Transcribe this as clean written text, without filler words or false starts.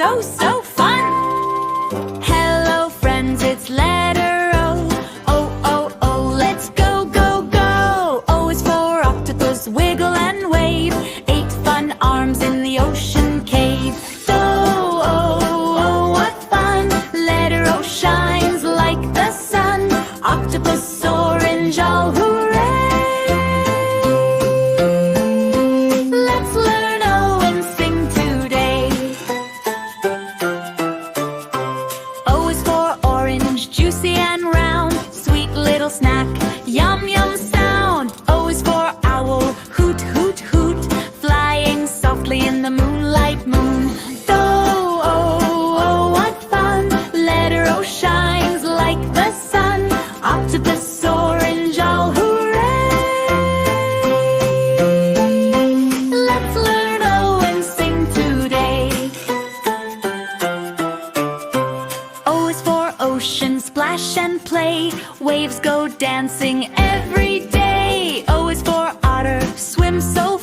so, so fun. Hello friends, it's letter O. O, O, O, let's go, go, go. O is for octopus, wiggle and wave. 8 fun arms in the ocean cave. So, oh, oh, what fun. Letter O shines like the sun. Octopus, orange, all hooray. Let's learn O and sing today. O is for orange, juicy and round. Sweet little snack, yum, yum sound. O is for owl, hoot, hoot, hoot. Flying softly in the moonlight moon. So, oh, oh, what fun. Letter O shines like the sun. Octopus, orange, all hooray. Let's learn O and sing today. O is for ocean, splash and play. Waves go dancing every day. O is for otter, swim so